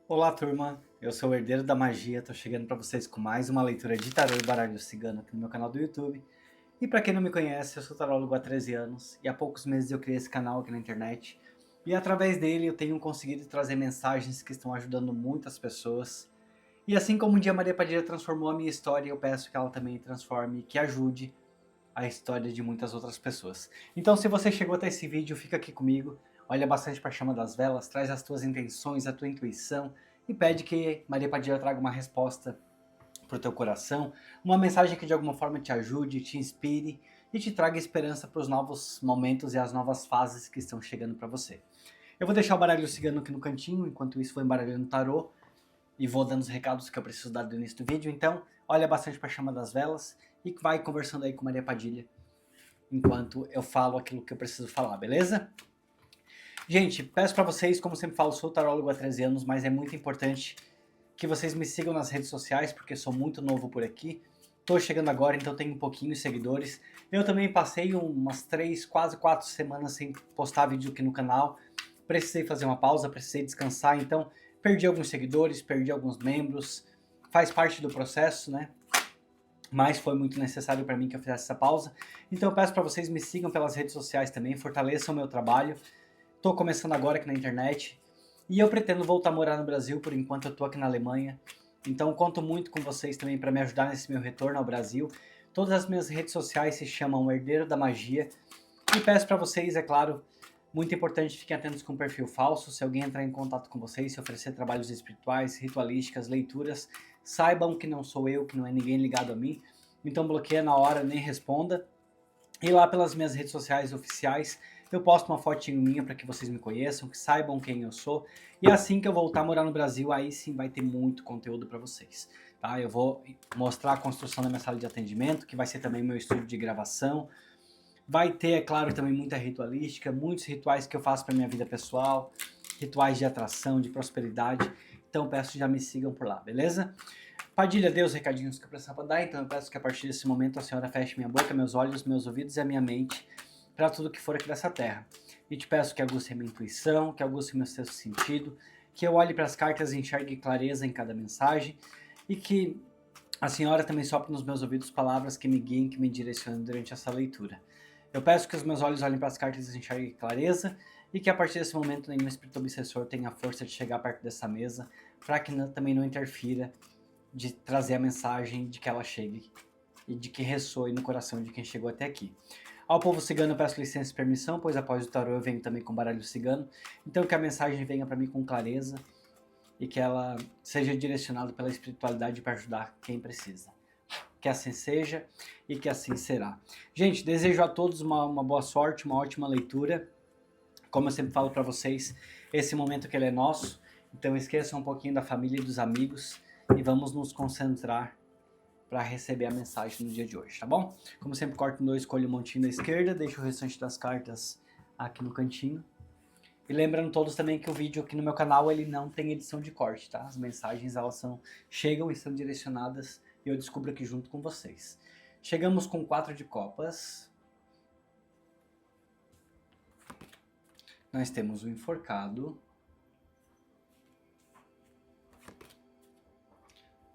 Olá, turma. Eu sou o Herdeiro da Magia. Tô chegando para vocês com mais uma leitura de tarô e baralho cigano aqui no meu canal do YouTube. E para quem não me conhece, eu sou tarólogo há 13 anos e há poucos meses eu criei esse canal aqui na internet. E através dele eu tenho conseguido trazer mensagens que estão ajudando muitas pessoas. E assim como um dia Maria Padilha transformou a minha história, eu peço que ela também transforme, que ajude a história de muitas outras pessoas. Então, se você chegou até esse vídeo, fica aqui comigo, olha bastante para a chama das velas, traz as tuas intenções, a tua intuição e pede que Maria Padilha traga uma resposta para o teu coração, uma mensagem que de alguma forma te ajude, te inspire e te traga esperança para os novos momentos e as novas fases que estão chegando para você. Eu vou deixar o baralho cigano aqui no cantinho, enquanto isso vou embaralhando o tarô e vou dando os recados que eu preciso dar no início do vídeo. Então, olha bastante para a chama das velas e vai conversando aí com Maria Padilha enquanto eu falo aquilo que eu preciso falar, beleza? Gente, peço para vocês, como sempre falo, sou tarólogo há 13 anos, mas é muito importante que vocês me sigam nas redes sociais, porque sou muito novo por aqui. Tô chegando agora, então tenho um pouquinho de seguidores. Eu também passei umas 3, quase 4 semanas sem postar vídeo aqui no canal. Precisei fazer uma pausa, precisei descansar, então perdi alguns seguidores, perdi alguns membros. Faz parte do processo, né? Mas foi muito necessário para mim que eu fizesse essa pausa. Então eu peço para vocês me sigam pelas redes sociais também, fortaleçam o meu trabalho. Estou começando agora aqui na internet e eu pretendo voltar a morar no Brasil, por enquanto eu estou aqui na Alemanha. Então conto muito com vocês também para me ajudar nesse meu retorno ao Brasil. Todas as minhas redes sociais se chamam Herdeiro da Magia. E peço para vocês, é claro, muito importante, fiquem atentos com o perfil falso. Se alguém entrar em contato com vocês, se oferecer trabalhos espirituais, ritualísticas, leituras, saibam que não sou eu, que não é ninguém ligado a mim. Então bloqueia na hora, nem responda. E lá pelas minhas redes sociais oficiais, eu posto uma fotinho minha para que vocês me conheçam, que saibam quem eu sou. E assim que eu voltar a morar no Brasil, aí sim vai ter muito conteúdo para vocês. Tá? Eu vou mostrar a construção da minha sala de atendimento, que vai ser também meu estúdio de gravação. Vai ter, é claro, também muita ritualística, muitos rituais que eu faço para minha vida pessoal, rituais de atração, de prosperidade. Então peço que já me sigam por lá, beleza? Padilha deu os recadinhos que eu precisava dar, então eu peço que a partir desse momento a senhora feche minha boca, meus olhos, meus ouvidos e a minha mente para tudo que for aqui dessa terra. E te peço que aguce a minha intuição, que aguce o meu sexto sentido, que eu olhe para as cartas e enxergue clareza em cada mensagem e que a senhora também sopre nos meus ouvidos palavras que me guiem, que me direcionem durante essa leitura. Eu peço que os meus olhos olhem para as cartas e enxerguem clareza e que a partir desse momento nenhum espírito obsessor tenha a força de chegar perto dessa mesa para que também não interfira de trazer a mensagem de que ela chegue e de que ressoe no coração de quem chegou até aqui. Ao povo cigano eu peço licença e permissão, pois após o tarô eu venho também com baralho cigano, então que a mensagem venha para mim com clareza e que ela seja direcionada pela espiritualidade para ajudar quem precisa. Que assim seja e que assim será. Gente, desejo a todos uma boa sorte, uma ótima leitura. Como eu sempre falo para vocês, esse momento que ele é nosso, então esqueçam um pouquinho da família e dos amigos e vamos nos concentrar para receber a mensagem no dia de hoje, tá bom? Como sempre, corto em dois, escolho um montinho da esquerda, deixo o restante das cartas aqui no cantinho. E lembrando todos também que o vídeo aqui no meu canal ele não tem edição de corte, tá? As mensagens elas chegam e são direcionadas e eu descubro aqui junto com vocês. Chegamos com 4 de copas. Nós temos o enforcado.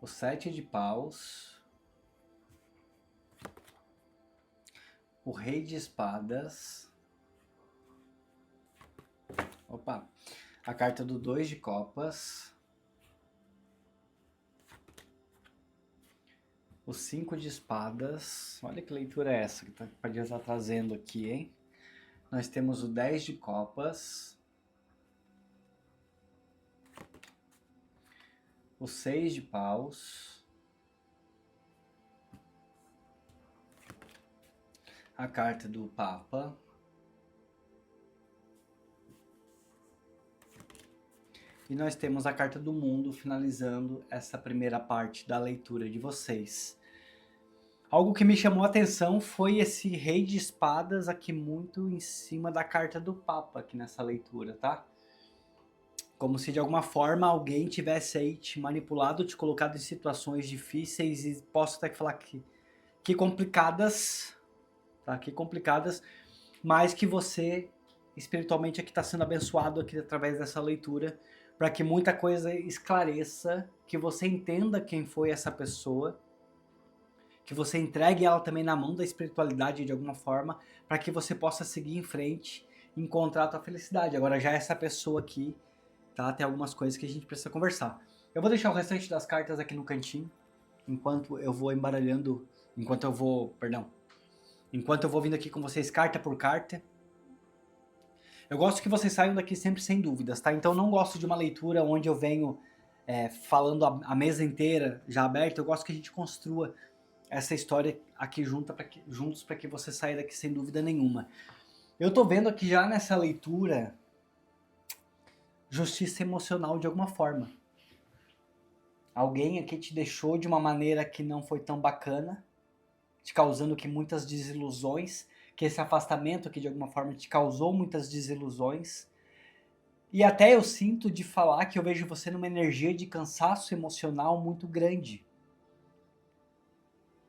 O 7 de paus. O rei de espadas. Opa! A carta do 2 de copas. O 5 de espadas. Olha que leitura é essa que Padilha está trazendo aqui, hein? Nós temos o 10 de copas. O 6 de paus. A carta do Papa. E nós temos a carta do mundo finalizando essa primeira parte da leitura de vocês. Algo que me chamou a atenção foi esse rei de espadas aqui muito em cima da carta do Papa aqui nessa leitura, tá? Como se de alguma forma alguém tivesse aí te manipulado, te colocado em situações difíceis e posso até falar que complicadas, tá? Que complicadas, mas que você espiritualmente aqui está sendo abençoado aqui através dessa leitura para que muita coisa esclareça, que você entenda quem foi essa pessoa, que você entregue ela também na mão da espiritualidade de alguma forma, para que você possa seguir em frente e encontrar a tua felicidade. Agora já essa pessoa aqui, tá? Tem algumas coisas que a gente precisa conversar. Eu vou deixar o restante das cartas aqui no cantinho, enquanto eu vou embaralhando, enquanto eu vou vindo aqui com vocês carta por carta. Eu gosto que vocês saiam daqui sempre sem dúvidas, tá? Então não gosto de uma leitura onde eu venho falando a mesa inteira já aberta. Eu gosto que a gente construa essa história aqui juntos para que você saia daqui sem dúvida nenhuma. Eu tô vendo aqui já nessa leitura justiça emocional de alguma forma. Alguém aqui te deixou de uma maneira que não foi tão bacana, te causando aqui muitas desilusões, que esse afastamento aqui de alguma forma te causou muitas desilusões. E até eu sinto de falar que eu vejo você numa energia de cansaço emocional muito grande.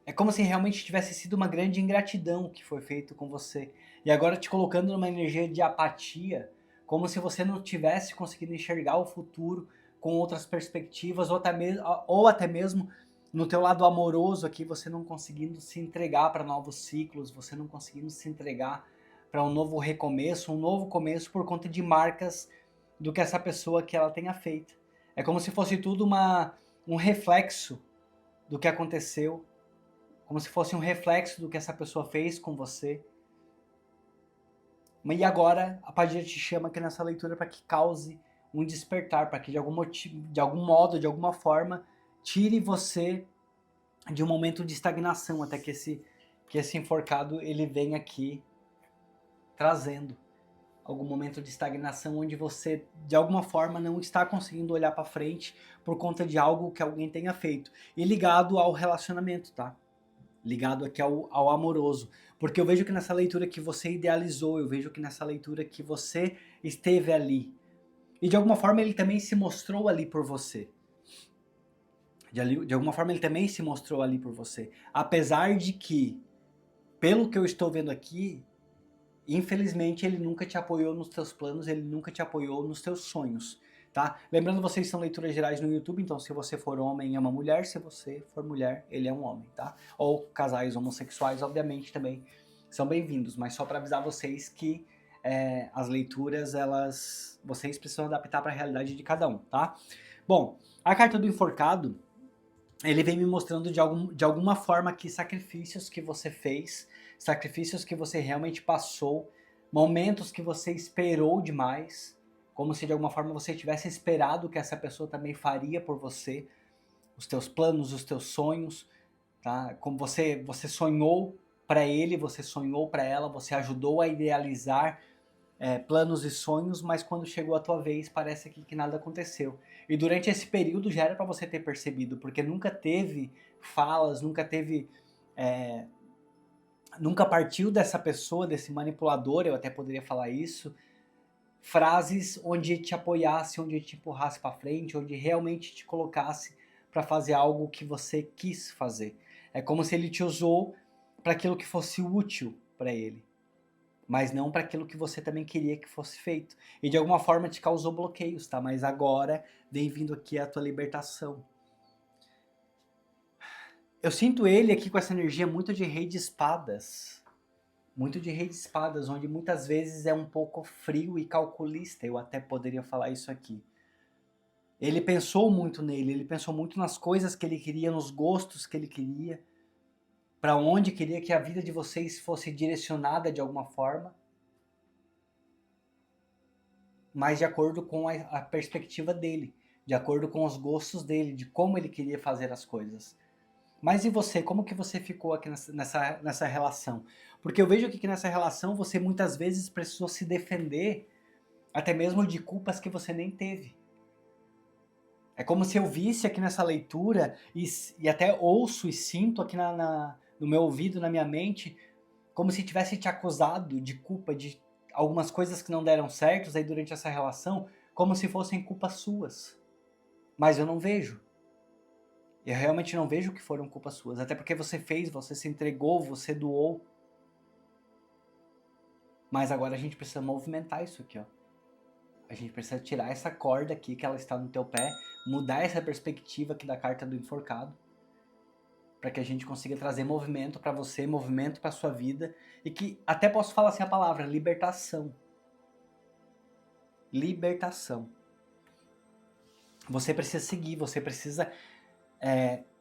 É como se realmente tivesse sido uma grande ingratidão que foi feito com você. E agora te colocando numa energia de apatia, como se você não tivesse conseguido enxergar o futuro com outras perspectivas, ou até mesmo no teu lado amoroso aqui, você não conseguindo se entregar para novos ciclos, você não conseguindo se entregar para um novo recomeço, um novo começo por conta de marcas do que essa pessoa que ela tenha feito. É como se fosse tudo um reflexo do que aconteceu, como se fosse um reflexo do que essa pessoa fez com você. E agora a Padilha te chama aqui nessa leitura para que cause um despertar, para que de algum motivo, de algum modo, de alguma forma, tire você de um momento de estagnação, até que esse enforcado ele venha aqui trazendo algum momento de estagnação onde você de alguma forma não está conseguindo olhar para frente por conta de algo que alguém tenha feito. E ligado ao relacionamento, tá? Ligado aqui ao amoroso. Porque eu vejo que nessa leitura que você idealizou, eu vejo que nessa leitura que você esteve ali. E de alguma forma ele também se mostrou ali por você. De alguma forma ele também se mostrou ali por você. Apesar de que, pelo que eu estou vendo aqui, infelizmente ele nunca te apoiou nos teus planos, ele nunca te apoiou nos teus sonhos, tá? Lembrando, vocês são leituras gerais no YouTube, então se você for homem é uma mulher, se você for mulher, ele é um homem, tá? Ou casais homossexuais, obviamente, também são bem-vindos, mas só para avisar vocês que as leituras, vocês precisam adaptar para a realidade de cada um, tá? Bom, a carta do enforcado, ele vem me mostrando de alguma forma que sacrifícios que você fez, sacrifícios que você realmente passou, momentos que você esperou demais, como se de alguma forma você tivesse esperado que essa pessoa também faria por você, os teus planos, os teus sonhos, tá? Como você sonhou para ele, você sonhou para ela, você ajudou a idealizar planos e sonhos, mas quando chegou a tua vez parece que nada aconteceu. E durante esse período já era para você ter percebido, porque nunca teve falas, nunca partiu dessa pessoa, desse manipulador, eu até poderia falar isso, frases onde te apoiasse, onde te empurrasse para frente, onde realmente te colocasse para fazer algo que você quis fazer. É como se ele te usou para aquilo que fosse útil para ele, mas não para aquilo que você também queria que fosse feito. E de alguma forma te causou bloqueios, tá? Mas agora vem vindo aqui a tua libertação. Eu sinto ele aqui com essa energia muito de rei de espadas. Muito de rei de espadas, onde muitas vezes é um pouco frio e calculista. Eu até poderia falar isso aqui. Ele pensou muito nele, ele pensou muito nas coisas que ele queria, nos gostos que ele queria, para onde queria que a vida de vocês fosse direcionada de alguma forma, mas de acordo com a perspectiva dele, de acordo com os gostos dele, de como ele queria fazer as coisas. Mas e você, como que você ficou aqui nessa relação? Porque eu vejo que nessa relação você muitas vezes precisou se defender, até mesmo de culpas que você nem teve. É como se eu visse aqui nessa leitura, e até ouço e sinto aqui no meu ouvido, na minha mente, como se tivesse te acusado de culpa de algumas coisas que não deram certos aí durante essa relação, como se fossem culpas suas. Mas eu não vejo. Eu realmente não vejo que foram culpas suas. Até porque você fez, você se entregou, você doou. Mas agora a gente precisa movimentar isso aqui, ó. A gente precisa tirar essa corda aqui que ela está no teu pé, mudar essa perspectiva aqui da carta do enforcado, para que a gente consiga trazer movimento para você, movimento para sua vida, e que até posso falar assim a palavra libertação. Libertação. Você precisa seguir, você precisa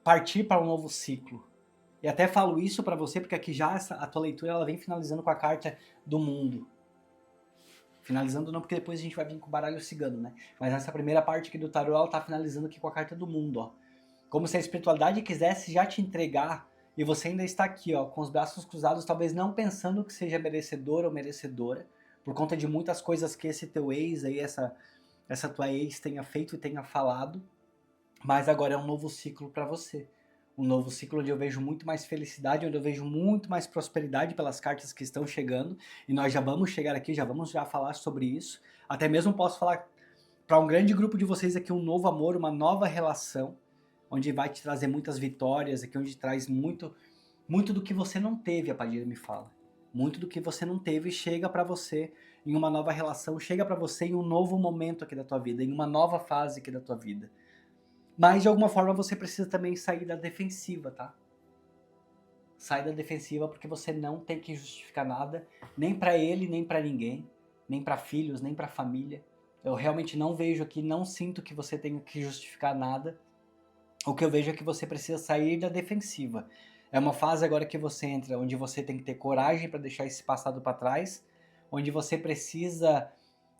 partir para um novo ciclo. E até falo isso para você porque aqui já a tua leitura ela vem finalizando com a carta do mundo. Finalizando não, porque depois a gente vai vir com o baralho cigano, né? Mas nessa primeira parte aqui do tarô, ela tá finalizando aqui com a carta do mundo, ó. Como se a espiritualidade quisesse já te entregar e você ainda está aqui, ó, com os braços cruzados, talvez não pensando que seja merecedor ou merecedora, por conta de muitas coisas que esse teu ex aí, essa tua ex tenha feito e tenha falado, mas agora é um novo ciclo para você. Um novo ciclo onde eu vejo muito mais felicidade, onde eu vejo muito mais prosperidade pelas cartas que estão chegando, e nós já vamos chegar aqui, já vamos falar sobre isso. Até mesmo posso falar para um grande grupo de vocês aqui um novo amor, uma nova relação, onde vai te trazer muitas vitórias, aqui onde traz muito do que você não teve, a Padilha me fala. Muito do que você não teve chega para você em uma nova relação, chega para você em um novo momento aqui da tua vida, em uma nova fase aqui da tua vida. Mas de alguma forma você precisa também sair da defensiva, tá? Sai da defensiva porque você não tem que justificar nada, nem para ele, nem para ninguém, nem para filhos, nem para família. Eu realmente não vejo aqui, não sinto que você tenha que justificar nada. O que eu vejo é que você precisa sair da defensiva. É uma fase agora que você entra, onde você tem que ter coragem para deixar esse passado para trás, onde você precisa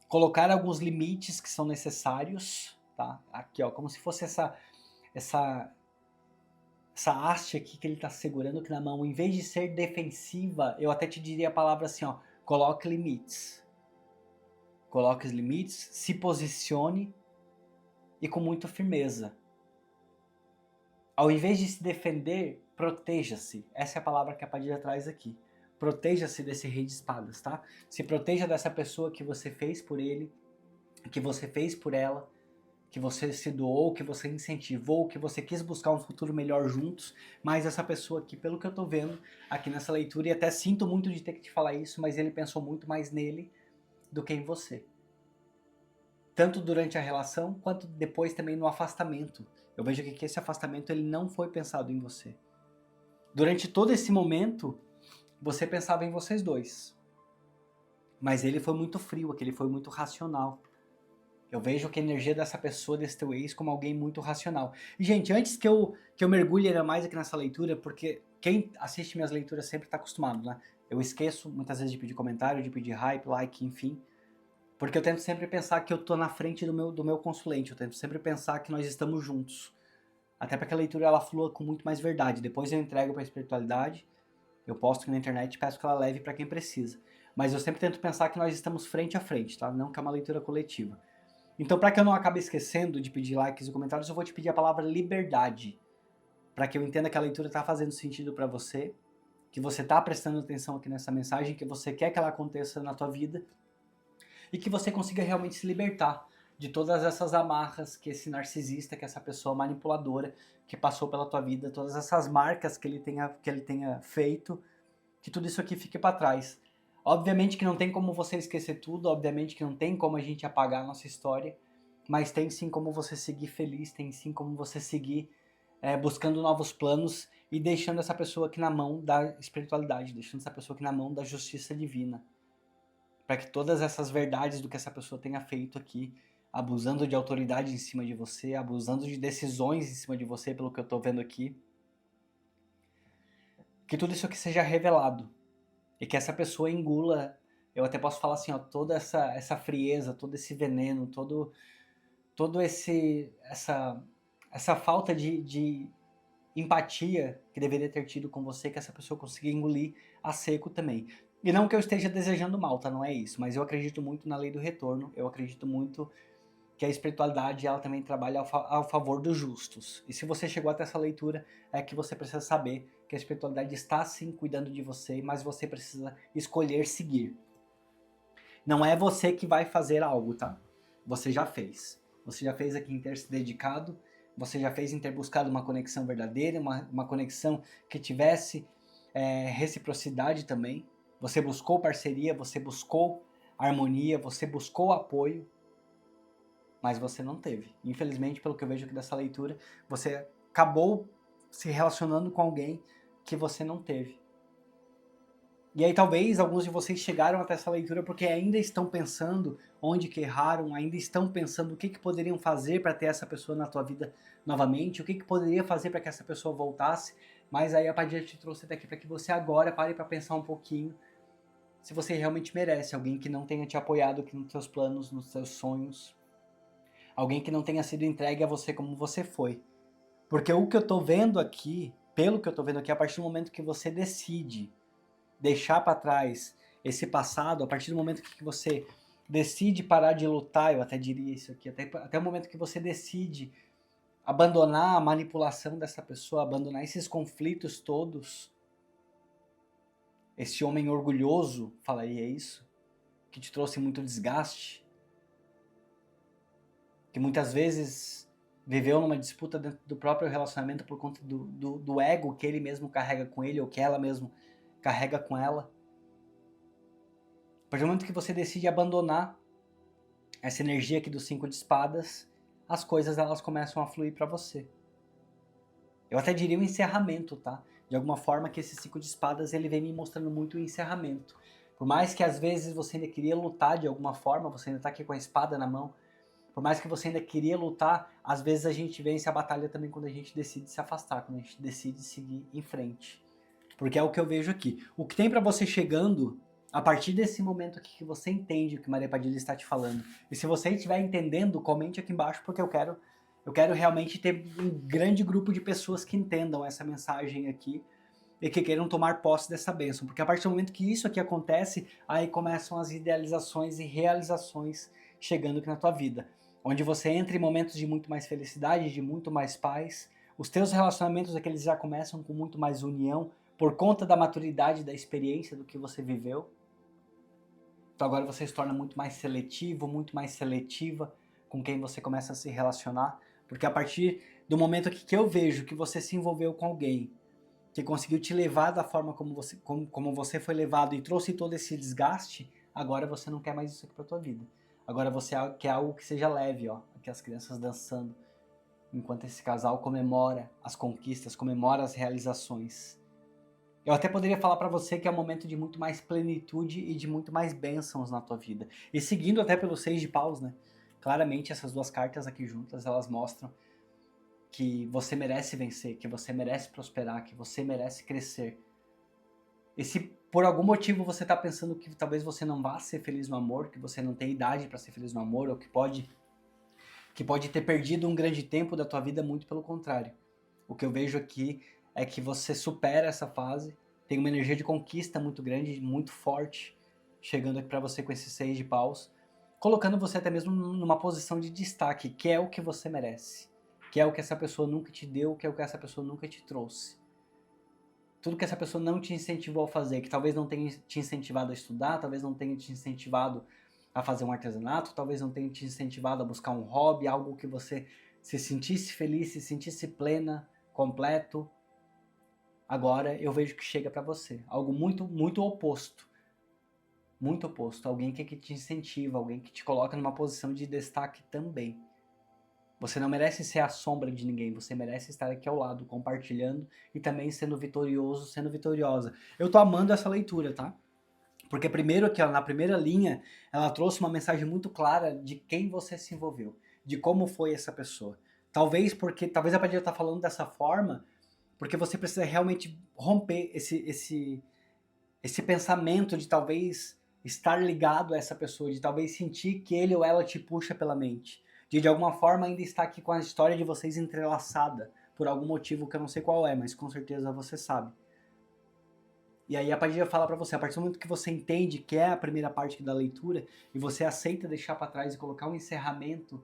colocar alguns limites que são necessários, tá? Aqui, ó, como se fosse essa haste aqui que ele está segurando aqui na mão. Em vez de ser defensiva, eu até te diria a palavra assim, ó, coloque limites. Coloque os limites, se posicione e com muita firmeza. Ao invés de se defender, proteja-se. Essa é a palavra que a Padilha traz aqui. Proteja-se desse rei de espadas, tá? Se proteja dessa pessoa que você fez por ele, que você fez por ela, que você se doou, que você incentivou, que você quis buscar um futuro melhor juntos, mas essa pessoa aqui, pelo que eu tô vendo aqui nessa leitura, e até sinto muito de ter que te falar isso, mas ele pensou muito mais nele do que em você. Tanto durante a relação, quanto depois também no afastamento. Eu vejo aqui que esse afastamento ele não foi pensado em você. Durante todo esse momento, você pensava em vocês dois. Mas ele foi muito frio, aquele foi muito racional. Eu vejo que a energia dessa pessoa, desse teu ex, como alguém muito racional. E, gente, antes que eu mergulhe ainda mais aqui nessa leitura, porque quem assiste minhas leituras sempre está acostumado, né? Eu esqueço muitas vezes de pedir comentário, de pedir hype, like, enfim. Porque eu tento sempre pensar que eu tô na frente do meu consulente. Eu tento sempre pensar que nós estamos juntos. Até para que a leitura ela flua com muito mais verdade. Depois eu entrego para a espiritualidade, eu posto aqui na internet e peço que ela leve para quem precisa. Mas eu sempre tento pensar que nós estamos frente a frente, tá? Não que é uma leitura coletiva. Então, para que eu não acabe esquecendo de pedir likes e comentários, eu vou te pedir a palavra liberdade. Para que eu entenda que a leitura está fazendo sentido para você, que você está prestando atenção aqui nessa mensagem, que você quer que ela aconteça na tua vida e que você consiga realmente se libertar de todas essas amarras que esse narcisista, que essa pessoa manipuladora que passou pela tua vida, todas essas marcas que ele tenha feito, que tudo isso aqui fique para trás. Obviamente que não tem como você esquecer tudo, obviamente que não tem como a gente apagar a nossa história, mas tem sim como você seguir feliz, tem sim como você seguir buscando novos planos e deixando essa pessoa aqui na mão da espiritualidade, deixando essa pessoa aqui na mão da justiça divina. Para que todas essas verdades do que essa pessoa tenha feito aqui, abusando de autoridade em cima de você, abusando de decisões em cima de você, pelo que eu estou vendo aqui, que tudo isso aqui seja revelado. E que essa pessoa engula, eu até posso falar assim, ó, toda essa frieza, todo esse veneno, todo essa falta de empatia que deveria ter tido com você, que essa pessoa consiga engolir a seco também. E não que eu esteja desejando mal, tá? Não é isso, mas eu acredito muito na lei do retorno, eu acredito muito que a espiritualidade ela também trabalha ao favor dos justos. E se você chegou até essa leitura, é que você precisa saber que a espiritualidade está sim cuidando de você, mas você precisa escolher seguir. Não é você que vai fazer algo, tá? Você já fez. Você já fez aqui em ter se dedicado, você já fez em ter buscado uma conexão verdadeira, uma conexão que tivesse reciprocidade também. Você buscou parceria, você buscou harmonia, você buscou apoio. mas você não teve. Infelizmente, pelo que eu vejo aqui dessa leitura, você acabou se relacionando com alguém que você não teve. E aí talvez alguns de vocês chegaram até essa leitura porque ainda estão pensando onde que erraram, ainda estão pensando o que poderiam fazer para ter essa pessoa na tua vida novamente, o que poderia fazer para que essa pessoa voltasse, mas aí a Padilha te trouxe até aqui para que você agora pare para pensar um pouquinho se você realmente merece alguém que não tenha te apoiado aqui nos teus planos, nos teus sonhos, alguém que não tenha sido entregue a você como você foi. Porque o que eu tô vendo aqui, pelo que eu tô vendo aqui, a partir do momento que você decide deixar para trás esse passado, a partir do momento que você decide parar de lutar, eu até diria isso aqui, até o momento que você decide abandonar a manipulação dessa pessoa, abandonar esses conflitos todos, esse homem orgulhoso, falaria isso, que te trouxe muito desgaste, que muitas vezes viveu numa disputa dentro do próprio relacionamento por conta do ego que ele mesmo carrega com ele, ou que ela mesmo carrega com ela. A partir do momento que você decide abandonar essa energia aqui do 5 de espadas, as coisas elas começam a fluir para você. Eu até diria um encerramento, tá? De alguma forma que esse 5 de espadas ele vem me mostrando muito o encerramento. Por mais que às vezes você ainda queria lutar de alguma forma, você ainda tá aqui com a espada na mão, por mais que você ainda queria lutar, às vezes a gente vence a batalha também quando a gente decide se afastar, quando a gente decide seguir em frente. Porque é o que eu vejo aqui. O que tem para você chegando, a partir desse momento aqui que você entende o que Maria Padilha está te falando. E se você estiver entendendo, comente aqui embaixo, porque eu quero realmente ter um grande grupo de pessoas que entendam essa mensagem aqui e que queiram tomar posse dessa bênção. Porque a partir do momento que isso aqui acontece, aí começam as idealizações e realizações chegando aqui na tua vida. Onde você entra em momentos de muito mais felicidade, de muito mais paz. Os teus relacionamentos aqui eles já começam com muito mais união, por conta da maturidade, da experiência, do que você viveu. Então agora você se torna muito mais seletivo, muito mais seletiva com quem você começa a se relacionar. Porque a partir do momento que eu vejo que você se envolveu com alguém que conseguiu te levar da forma como você foi levado e trouxe todo esse desgaste, agora você não quer mais isso aqui pra tua vida. Agora você quer algo que seja leve, ó. Aqui as crianças dançando, enquanto esse casal comemora as conquistas, comemora as realizações. Eu até poderia falar para você que é um momento de muito mais plenitude e de muito mais bênçãos na tua vida. E seguindo até pelo 6 de paus, né? Claramente essas duas cartas aqui juntas, elas mostram que você merece vencer, que você merece prosperar, que você merece crescer. E se por algum motivo você tá pensando que talvez você não vá ser feliz no amor, que você não tem idade para ser feliz no amor, ou que pode ter perdido um grande tempo da tua vida, muito pelo contrário. O que eu vejo aqui é que você supera essa fase, tem uma energia de conquista muito grande, muito forte, chegando aqui para você com esses 6 de paus, colocando você até mesmo numa posição de destaque, que é o que você merece, que é o que essa pessoa nunca te deu, que é o que essa pessoa nunca te trouxe. Tudo que essa pessoa não te incentivou a fazer, que talvez não tenha te incentivado a estudar, talvez não tenha te incentivado a fazer um artesanato, talvez não tenha te incentivado a buscar um hobby, algo que você se sentisse feliz, se sentisse plena, completo. Agora eu vejo que chega para você. Algo muito, muito oposto. Muito oposto. Alguém que te incentiva, alguém que te coloca numa posição de destaque também. Você não merece ser a sombra de ninguém, você merece estar aqui ao lado, compartilhando e também sendo vitorioso, sendo vitoriosa. Eu tô amando essa leitura, tá? Porque primeiro aqui, ó, na primeira linha, ela trouxe uma mensagem muito clara de quem você se envolveu, de como foi essa pessoa. Talvez a Padilha tá falando dessa forma, porque você precisa realmente romper esse pensamento de talvez estar ligado a essa pessoa, de talvez sentir que ele ou ela te puxa pela mente. De alguma forma ainda estar aqui com a história de vocês entrelaçada, por algum motivo que eu não sei qual é, mas com certeza você sabe. E aí a Padilha fala pra você, a partir do momento que você entende que é a primeira parte da leitura, e você aceita deixar pra trás e colocar um encerramento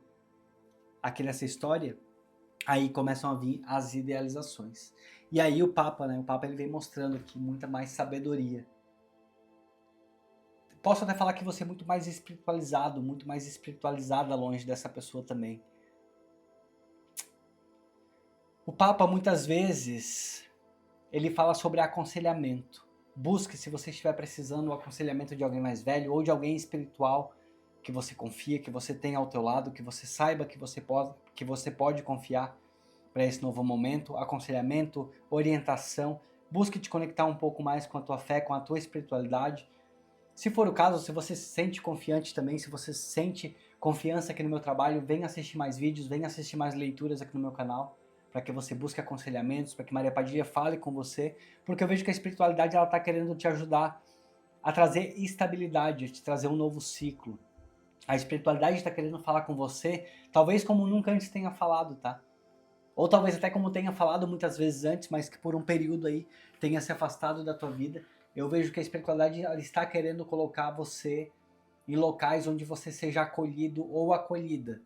aqui nessa história, aí começam a vir as idealizações. E aí o Papa, né? O Papa ele vem mostrando aqui muita mais sabedoria. Posso até falar que você é muito mais espiritualizado, muito mais espiritualizada longe dessa pessoa também. O Papa muitas vezes ele fala sobre aconselhamento. Busque, se você estiver precisando, o aconselhamento de alguém mais velho ou de alguém espiritual que você confia, que você tem ao teu lado, que você saiba que você pode confiar para esse novo momento, aconselhamento, orientação. Busque te conectar um pouco mais com a tua fé, com a tua espiritualidade. Se for o caso, se você se sente confiante também, se você sente confiança aqui no meu trabalho, vem assistir mais vídeos, vem assistir mais leituras aqui no meu canal, para que você busque aconselhamentos, para que Maria Padilha fale com você, porque eu vejo que a espiritualidade ela está querendo te ajudar a trazer estabilidade, a te trazer um novo ciclo. A espiritualidade está querendo falar com você, talvez como nunca antes tenha falado, tá? Ou talvez até como tenha falado muitas vezes antes, mas que por um período aí tenha se afastado da tua vida. Eu vejo que a espiritualidade está querendo colocar você em locais onde você seja acolhido ou acolhida.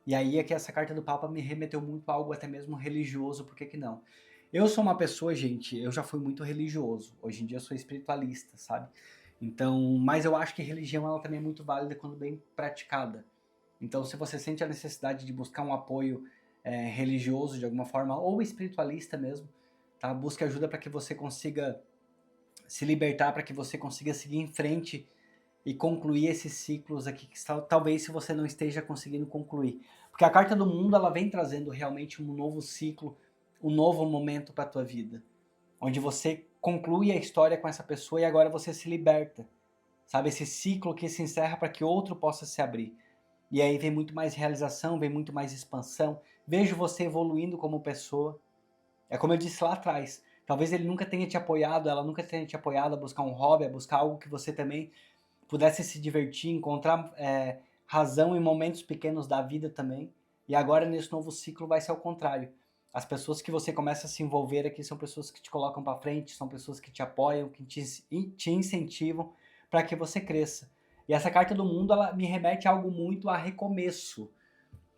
E aí é que essa carta do Papa me remeteu muito a algo até mesmo religioso, por que que não? Eu sou uma pessoa, gente, eu já fui muito religioso. Hoje em dia eu sou espiritualista, sabe? Então, mas eu acho que religião ela também é muito válida quando bem praticada. Então, se você sente a necessidade de buscar um apoio religioso de alguma forma, ou espiritualista mesmo, tá? Busque ajuda para que você consiga se libertar, para que você consiga seguir em frente e concluir esses ciclos aqui que talvez se você não esteja conseguindo concluir. Porque a carta do mundo ela vem trazendo realmente um novo ciclo, um novo momento para a tua vida, onde você conclui a história com essa pessoa e agora você se liberta. Sabe, esse ciclo que se encerra para que outro possa se abrir. E aí vem muito mais realização, vem muito mais expansão. Vejo você evoluindo como pessoa. É como eu disse lá atrás. Talvez ele nunca tenha te apoiado, ela nunca tenha te apoiado a buscar um hobby, a buscar algo que você também pudesse se divertir, encontrar razão em momentos pequenos da vida também. E agora nesse novo ciclo vai ser ao contrário. As pessoas que você começa a se envolver aqui são pessoas que te colocam para frente, são pessoas que te apoiam, que te incentivam para que você cresça. E essa carta do mundo, ela me remete a algo muito a recomeço.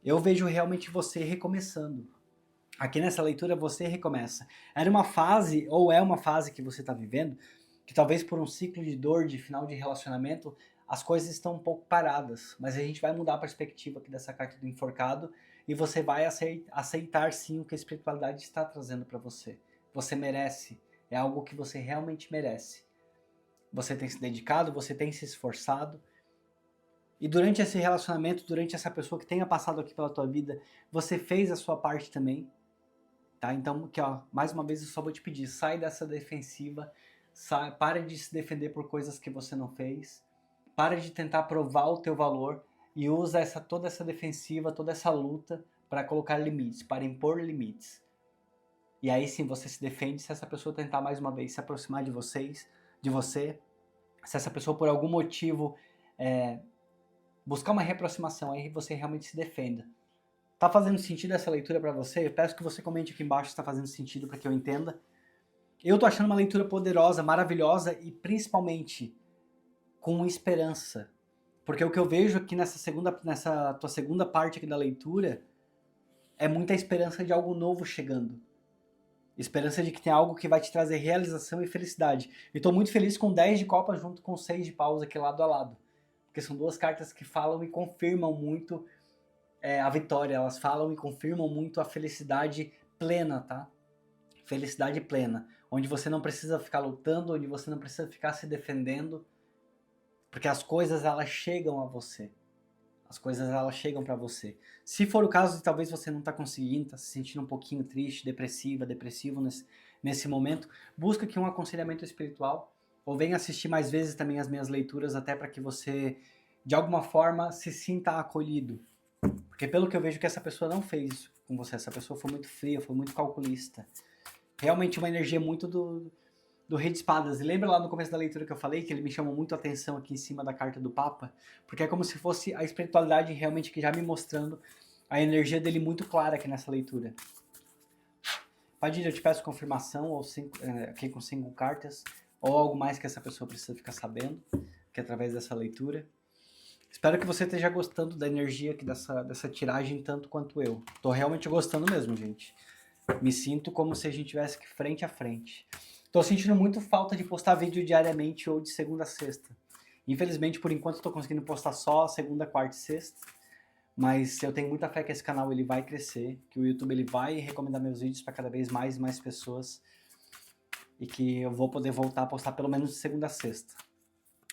Eu vejo realmente você recomeçando. Aqui nessa leitura você recomeça. Era uma fase, ou é uma fase que você está vivendo, que talvez por um ciclo de dor, de final de relacionamento, as coisas estão um pouco paradas. Mas a gente vai mudar a perspectiva aqui dessa carta do enforcado e você vai aceitar sim o que a espiritualidade está trazendo para você. Você merece. É algo que você realmente merece. Você tem se dedicado, você tem se esforçado. E durante esse relacionamento, durante essa pessoa que tenha passado aqui pela tua vida, você fez a sua parte também. Tá? Então, aqui, ó, mais uma vez eu só vou te pedir, sai dessa defensiva, para de se defender por coisas que você não fez, para de tentar provar o teu valor e usa toda essa defensiva, toda essa luta para colocar limites, para impor limites. E aí sim você se defende se essa pessoa tentar mais uma vez se aproximar de você, se essa pessoa por algum motivo buscar uma reaproximação, aí você realmente se defenda. Tá fazendo sentido essa leitura para você? Eu peço que você comente aqui embaixo se tá fazendo sentido para que eu entenda. Eu tô achando uma leitura poderosa, maravilhosa e principalmente com esperança. Porque o que eu vejo aqui nessa tua segunda parte aqui da leitura é muita esperança de algo novo chegando. Esperança de que tem algo que vai te trazer realização e felicidade. E tô muito feliz com 10 de copas junto com 6 de paus aqui lado a lado. Porque são duas cartas que falam e confirmam muito a vitória. Elas falam e confirmam muito a felicidade plena, tá? Felicidade plena. Onde você não precisa ficar lutando, onde você não precisa ficar se defendendo. Porque as coisas, elas chegam a você. As coisas, elas chegam para você. Se for o caso de talvez você não tá conseguindo, tá se sentindo um pouquinho triste, depressivo nesse momento, busca aqui um aconselhamento espiritual. Ou venha assistir mais vezes também as minhas leituras, até para que você, de alguma forma, se sinta acolhido. Porque pelo que eu vejo que essa pessoa não fez isso com você, essa pessoa foi muito fria, foi muito calculista. Realmente uma energia muito do Rei de Espadas. E lembra lá no começo da leitura que eu falei que ele me chamou muito a atenção aqui em cima da carta do Papa? Porque é como se fosse a espiritualidade realmente que já me mostrando a energia dele muito clara aqui nessa leitura. Padilha, eu te peço confirmação ou aqui com 5 cartas, ou algo mais que essa pessoa precisa ficar sabendo, que é através dessa leitura. Espero que você esteja gostando da energia aqui dessa tiragem tanto quanto eu. Tô realmente gostando mesmo, gente. Me sinto como se a gente estivesse aqui frente a frente. Tô sentindo muito falta de postar vídeo diariamente ou de segunda a sexta. Infelizmente, por enquanto, tô conseguindo postar só segunda, quarta e sexta. Mas eu tenho muita fé que esse canal ele vai crescer, que o YouTube ele vai recomendar meus vídeos para cada vez mais e mais pessoas. E que eu vou poder voltar a postar pelo menos de segunda a sexta.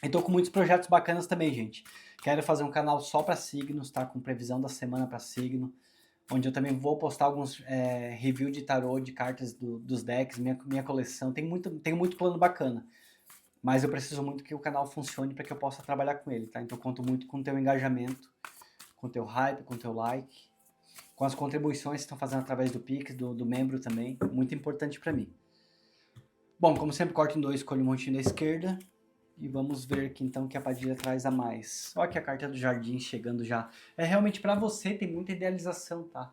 E tô com muitos projetos bacanas também, gente. Quero fazer um canal só para signos, tá? Com previsão da semana para signo. Onde eu também vou postar alguns review de tarô, de cartas dos decks, minha coleção. Tem muito plano bacana. Mas eu preciso muito que o canal funcione para que eu possa trabalhar com ele, tá? Então eu conto muito com o teu engajamento, com o teu hype, com o teu like, com as contribuições que estão fazendo através do Pix, do membro também. Muito importante para mim. Bom, como sempre, corto em dois, escolho um montinho da esquerda. E vamos ver aqui então que a Padilha traz a mais. Olha que a carta do jardim chegando já. É realmente para você, tem muita idealização, tá?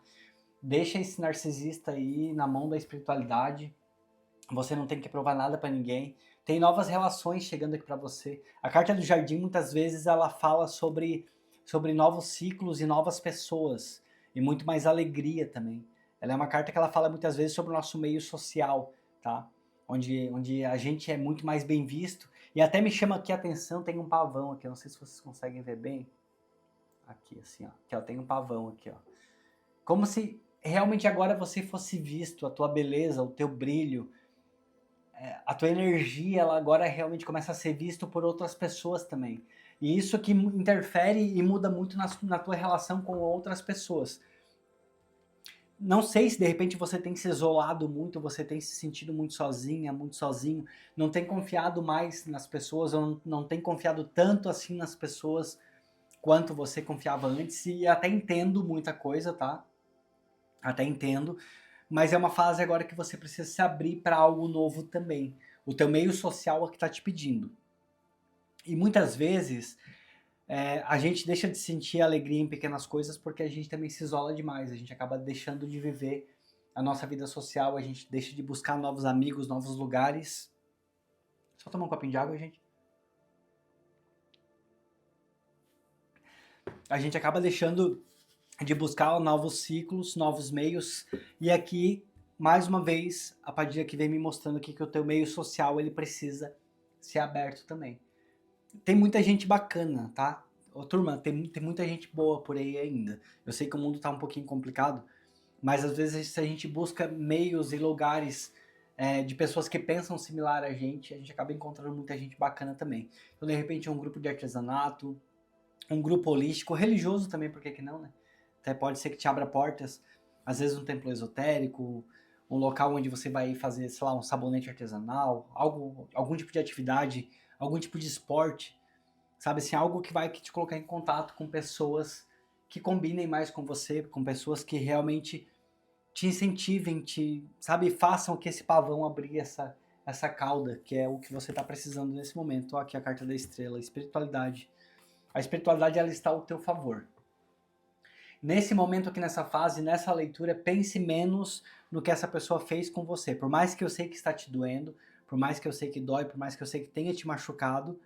Deixa esse narcisista aí na mão da espiritualidade. Você não tem que provar nada para ninguém. Tem novas relações chegando aqui para você. A carta do jardim muitas vezes ela fala sobre novos ciclos e novas pessoas. E muito mais alegria também. Ela é uma carta que ela fala muitas vezes sobre o nosso meio social, tá? Onde a gente é muito mais bem visto. E até me chama aqui a atenção, tem um pavão aqui, eu não sei se vocês conseguem ver bem. Aqui, assim, ó. Aqui, ó, tem um pavão aqui, ó. Como se realmente agora você fosse visto, a tua beleza, o teu brilho, a tua energia, ela agora realmente começa a ser visto por outras pessoas também. E isso que interfere e muda muito na tua relação com outras pessoas. Não sei se de repente você tem se isolado muito, você tem se sentido muito sozinha, muito sozinho, não tem confiado mais nas pessoas, ou não tem confiado tanto assim nas pessoas quanto você confiava antes, e até entendo muita coisa, tá? Até entendo, mas é uma fase agora que você precisa se abrir para algo novo também. O teu meio social é o que está te pedindo. E muitas vezes a gente deixa de sentir alegria em pequenas coisas porque a gente também se isola demais, a gente acaba deixando de viver a nossa vida social, a gente deixa de buscar novos amigos, novos lugares. Só tomar um copinho de água, gente. A gente acaba deixando de buscar novos ciclos, novos meios, e aqui, mais uma vez, a Padilha que vem me mostrando aqui que o teu meio social, ele precisa ser aberto também. Tem muita gente bacana, tá? Ô, turma, tem muita gente boa por aí ainda. Eu sei que o mundo tá um pouquinho complicado, mas às vezes se a gente busca meios e lugares de pessoas que pensam similar a gente acaba encontrando muita gente bacana também. Então, de repente, um grupo de artesanato, um grupo holístico, religioso também, por que não, né? Até pode ser que te abra portas, às vezes um templo esotérico, um local onde você vai fazer, sei lá, um sabonete artesanal, algum tipo de atividade, algum tipo de esporte, sabe assim, algo que vai te colocar em contato com pessoas que combinem mais com você, com pessoas que realmente te incentivem, sabe, façam que esse pavão abrir essa cauda, que é o que você está precisando nesse momento. Ó, aqui a carta da estrela, espiritualidade. A espiritualidade, ela está ao teu favor. Nesse momento aqui, nessa fase, nessa leitura, pense menos no que essa pessoa fez com você. Por mais que eu sei que está te doendo, por mais que eu sei que dói, por mais que eu sei que tenha te machucado,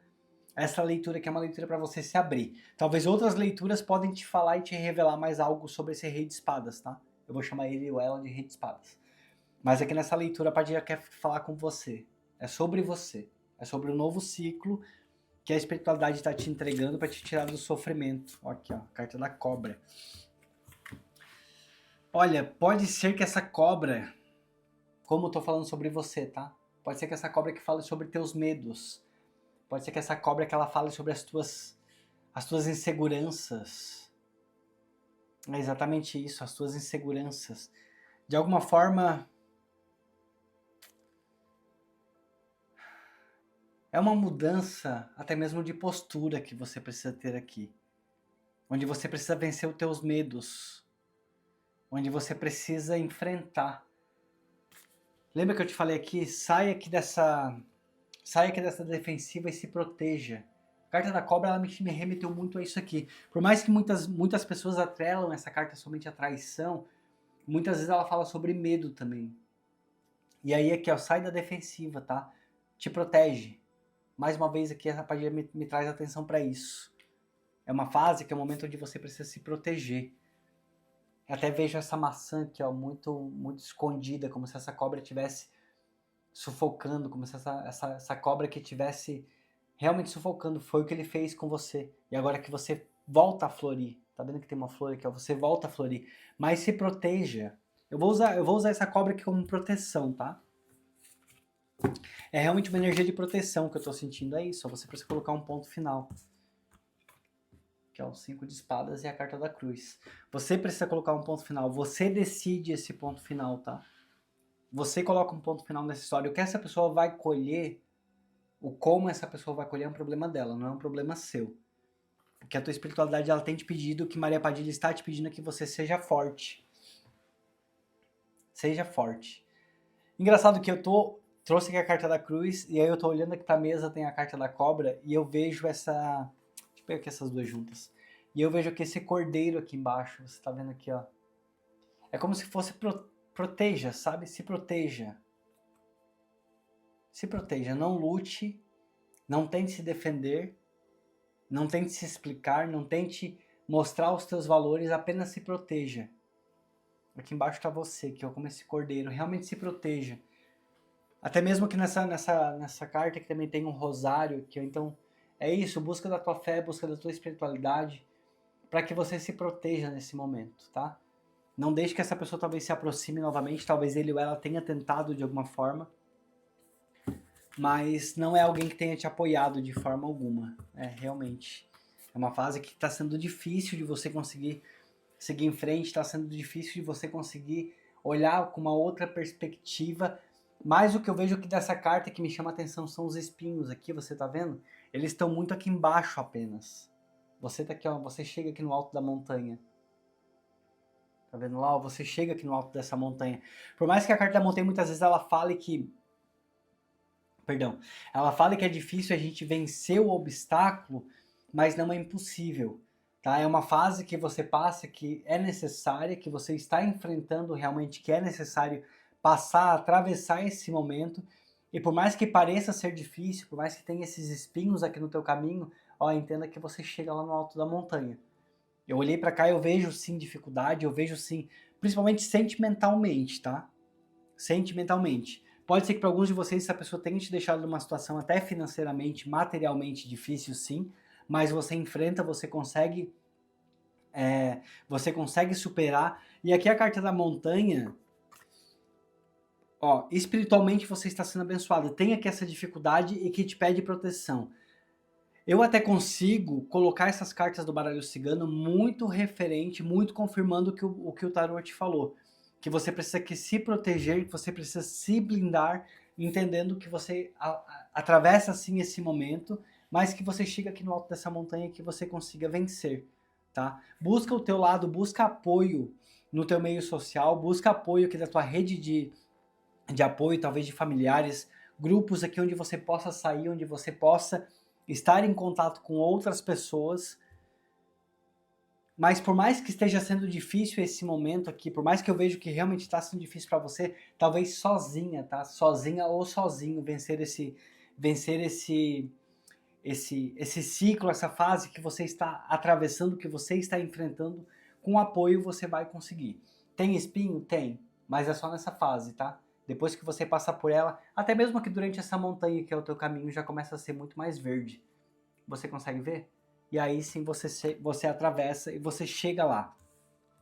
essa leitura aqui é uma leitura para você se abrir. Talvez outras leituras podem te falar e te revelar mais algo sobre esse rei de espadas, tá? Eu vou chamar ele ou ela de rei de espadas. Mas aqui nessa leitura a Padilha quer falar com você. É sobre você. É sobre o novo ciclo que a espiritualidade está te entregando para te tirar do sofrimento. Ó, aqui, ó, a carta da cobra. Olha, pode ser que essa cobra, como eu tô falando sobre você, tá? Pode ser que essa cobra que fale sobre teus medos. Pode ser que essa cobra que ela fale sobre as tuas inseguranças. É exatamente isso, as tuas inseguranças. De alguma forma, é uma mudança até mesmo de postura que você precisa ter aqui. Onde você precisa vencer os teus medos. Onde você precisa enfrentar. Lembra que eu te falei aqui? Saia aqui dessa defensiva e se proteja. A carta da cobra, ela me remeteu muito a isso aqui. Por mais que muitas pessoas atrelam essa carta somente à traição, muitas vezes ela fala sobre medo também. E aí aqui, ó, sai da defensiva, tá? Te protege. Mais uma vez aqui, a Padilha me traz atenção para isso. É uma fase que é um momento onde você precisa se proteger. Eu até vejo essa maçã aqui, ó, muito, muito escondida, como se essa cobra estivesse sufocando, como se essa cobra que estivesse realmente sufocando. Foi o que ele fez com você. E agora que você volta a florir, tá vendo que tem uma flor aqui, ó, você volta a florir. Mas se proteja. Eu vou usar essa cobra aqui como proteção, tá? É realmente uma energia de proteção que eu tô sentindo, é isso. Você precisa colocar um ponto final. Que é o 5 de espadas e a carta da cruz. Você precisa colocar um ponto final. Você decide esse ponto final, tá? Você coloca um ponto final nessa história. O que essa pessoa vai colher, o como essa pessoa vai colher é um problema dela, não é um problema seu. Porque a tua espiritualidade, ela tem te pedido, o que Maria Padilha está te pedindo é que você seja forte. Seja forte. Engraçado que trouxe aqui a carta da cruz, e aí eu tô olhando aqui pra mesa, tem a carta da cobra, e eu vejo essa... Deixa eu pegar aqui essas duas juntas. E eu vejo aqui esse cordeiro aqui embaixo, você tá vendo aqui, ó. É como se fosse proteja, sabe? Se proteja. Se proteja, não lute, não tente se defender, não tente se explicar, não tente mostrar os teus valores, apenas se proteja. Aqui embaixo tá você, que é como esse cordeiro, realmente se proteja. Até mesmo que nessa carta que também tem um rosário, que então é isso, busca da tua fé, busca da tua espiritualidade, para que você se proteja nesse momento, tá? Não deixe que essa pessoa talvez se aproxime novamente, talvez ele ou ela tenha tentado de alguma forma, mas não é alguém que tenha te apoiado de forma alguma, realmente. É uma fase que está sendo difícil de você conseguir seguir em frente, está sendo difícil de você conseguir olhar com uma outra perspectiva. Mas o que eu vejo aqui dessa carta que me chama a atenção são os espinhos aqui, você tá vendo? Eles estão muito aqui embaixo apenas. Você tá aqui, ó, você chega aqui no alto da montanha. Tá vendo lá? Você chega aqui no alto dessa montanha. Por mais que a carta da montanha muitas vezes ela fale que... Perdão. Ela fala que é difícil a gente vencer o obstáculo, mas não é impossível. Tá? É uma fase que você passa que é necessária, que você está enfrentando realmente, que é necessário passar, atravessar esse momento. E por mais que pareça ser difícil, por mais que tenha esses espinhos aqui no teu caminho, ó, entenda que você chega lá no alto da montanha. Eu olhei para cá, eu vejo sim dificuldade, eu vejo sim, principalmente sentimentalmente, tá? Sentimentalmente. Pode ser que para alguns de vocês essa pessoa tenha te deixado numa situação até financeiramente, materialmente difícil, sim, mas você enfrenta, você consegue superar. E aqui a carta da montanha, ó, espiritualmente você está sendo abençoado. Tem aqui essa dificuldade e que te pede proteção. Eu até consigo colocar essas cartas do baralho cigano muito referente, muito confirmando o que o tarot te falou. Que você precisa que se proteger, que você precisa se blindar, entendendo que você atravessa sim esse momento, mas que você chega aqui no alto dessa montanha e que você consiga vencer, tá? Busca o teu lado, busca apoio no teu meio social, busca apoio aqui da tua rede de apoio, talvez de familiares, grupos aqui onde você possa sair, onde você possa estar em contato com outras pessoas. Mas por mais que esteja sendo difícil esse momento aqui, por mais que eu vejo que realmente está sendo difícil para você, talvez sozinha, tá? Sozinha ou sozinho vencer esse ciclo, essa fase que você está atravessando, que você está enfrentando, com apoio você vai conseguir. Tem espinho? Tem, mas é só nessa fase, tá? Depois que você passar por ela, até mesmo que durante essa montanha que é o teu caminho já começa a ser muito mais verde. Você consegue ver? E aí sim você atravessa e você chega lá.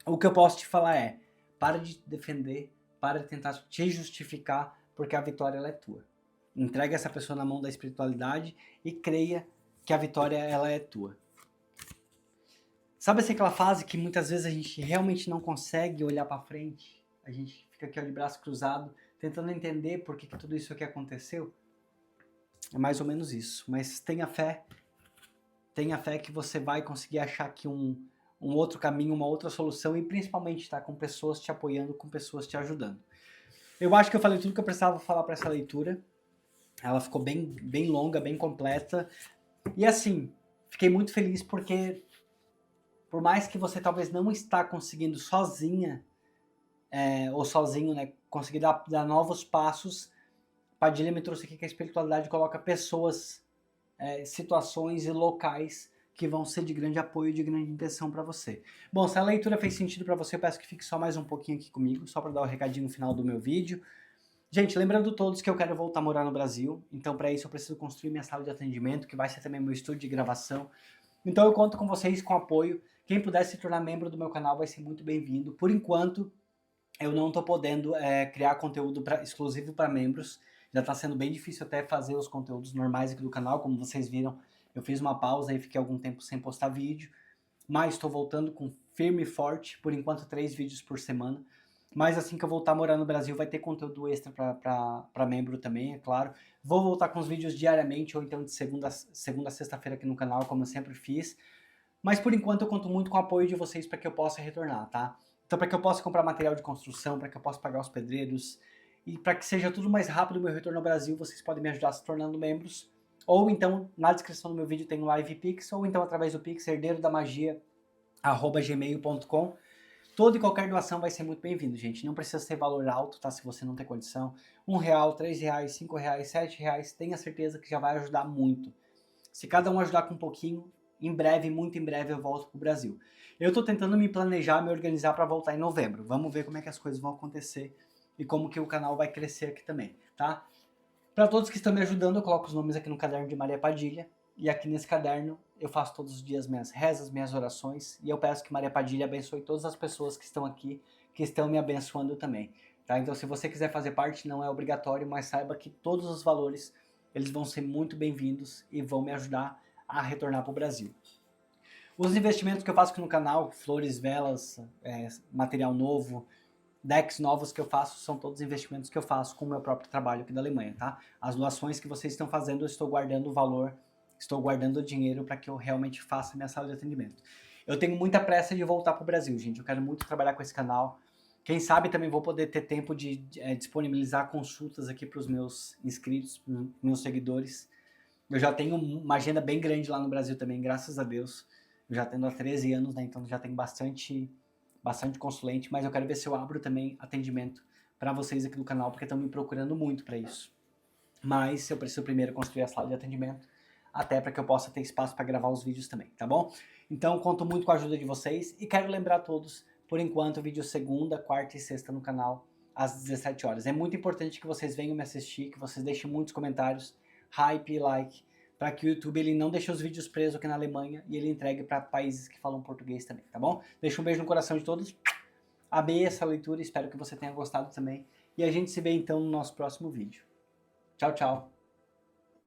O que eu posso te falar é, para de defender, para de tentar te justificar, porque a vitória ela é tua. Entrega essa pessoa na mão da espiritualidade e creia que a vitória ela é tua. Sabe assim, aquela fase que muitas vezes a gente realmente não consegue olhar para frente? A gente fica aqui ó, de braço cruzado, tentando entender por que tudo isso aqui aconteceu? É mais ou menos isso. Mas tenha fé que você vai conseguir achar aqui um outro caminho, uma outra solução e principalmente tá com pessoas te apoiando, com pessoas te ajudando. Eu acho que eu falei tudo que eu precisava falar para essa leitura. Ela ficou bem longa, bem completa. E assim, fiquei muito feliz porque por mais que você talvez não está conseguindo sozinha, ou sozinho, né, conseguir dar novos passos, Padilha me trouxe aqui que a espiritualidade coloca pessoas, situações e locais que vão ser de grande apoio e de grande intenção para você. Bom, se a leitura fez sentido para você, eu peço que fique só mais um pouquinho aqui comigo, só para dar o recadinho no final do meu vídeo. Gente, lembrando todos que eu quero voltar a morar no Brasil, então para isso eu preciso construir minha sala de atendimento, que vai ser também meu estúdio de gravação. Então eu conto com vocês, com apoio. Quem puder se tornar membro do meu canal vai ser muito bem-vindo. Por enquanto, eu não estou podendo criar conteúdo exclusivo para membros. Já tá sendo bem difícil até fazer os conteúdos normais aqui do canal, como vocês viram, eu fiz uma pausa e fiquei algum tempo sem postar vídeo, mas estou voltando com firme e forte, por enquanto 3 vídeos por semana. Mas assim que eu voltar a morar no Brasil, vai ter conteúdo extra para membro também, é claro. Vou voltar com os vídeos diariamente, ou então de segunda a sexta-feira aqui no canal, como eu sempre fiz. Mas por enquanto eu conto muito com o apoio de vocês para que eu possa retornar, tá? Então para que eu possa comprar material de construção, para que eu possa pagar os pedreiros, e para que seja tudo mais rápido o meu retorno ao Brasil, vocês podem me ajudar se tornando membros. Ou então, na descrição do meu vídeo tem o Live Pix, ou então através do Pix, herdeirodamagia@gmail.com. Toda e qualquer doação vai ser muito bem-vindo, gente. Não precisa ser valor alto, tá? Se você não tem condição. R$1, R$3, R$5, R$7, tenha certeza que já vai ajudar muito. Se cada um ajudar com um pouquinho, em breve, muito em breve, eu volto pro Brasil. Eu tô tentando me planejar, me organizar para voltar em novembro. Vamos ver como é que as coisas vão acontecer e como que o canal vai crescer aqui também, tá? Para todos que estão me ajudando, eu coloco os nomes aqui no caderno de Maria Padilha. E aqui nesse caderno eu faço todos os dias minhas rezas, minhas orações. E eu peço que Maria Padilha abençoe todas as pessoas que estão aqui, que estão me abençoando também. Tá? Então se você quiser fazer parte, não é obrigatório, mas saiba que todos os valores eles vão ser muito bem-vindos e vão me ajudar a retornar para o Brasil. Os investimentos que eu faço aqui no canal, flores, velas, material novo, decks novos que eu faço, são todos investimentos que eu faço com o meu próprio trabalho aqui da Alemanha, tá? As doações que vocês estão fazendo, eu estou guardando o valor, estou guardando o dinheiro para que eu realmente faça minha sala de atendimento. Eu tenho muita pressa de voltar para o Brasil, gente. Eu quero muito trabalhar com esse canal. Quem sabe também vou poder ter tempo de disponibilizar consultas aqui para os meus inscritos, para os meus seguidores. Eu já tenho uma agenda bem grande lá no Brasil também, graças a Deus. Eu já tenho há 13 anos, né? Então já tenho bastante consulente, mas eu quero ver se eu abro também atendimento para vocês aqui no canal, porque estão me procurando muito para isso. Mas eu preciso primeiro construir a sala de atendimento, até para que eu possa ter espaço para gravar os vídeos também, tá bom? Então conto muito com a ajuda de vocês e quero lembrar a todos, por enquanto, vídeo segunda, quarta e sexta no canal, às 17 horas. É muito importante que vocês venham me assistir, que vocês deixem muitos comentários, hype e like, para que o YouTube ele não deixe os vídeos presos aqui na Alemanha e ele entregue para países que falam português também, tá bom? Deixa um beijo no coração de todos. Amei essa leitura, espero que você tenha gostado também. E a gente se vê então no nosso próximo vídeo. Tchau, tchau.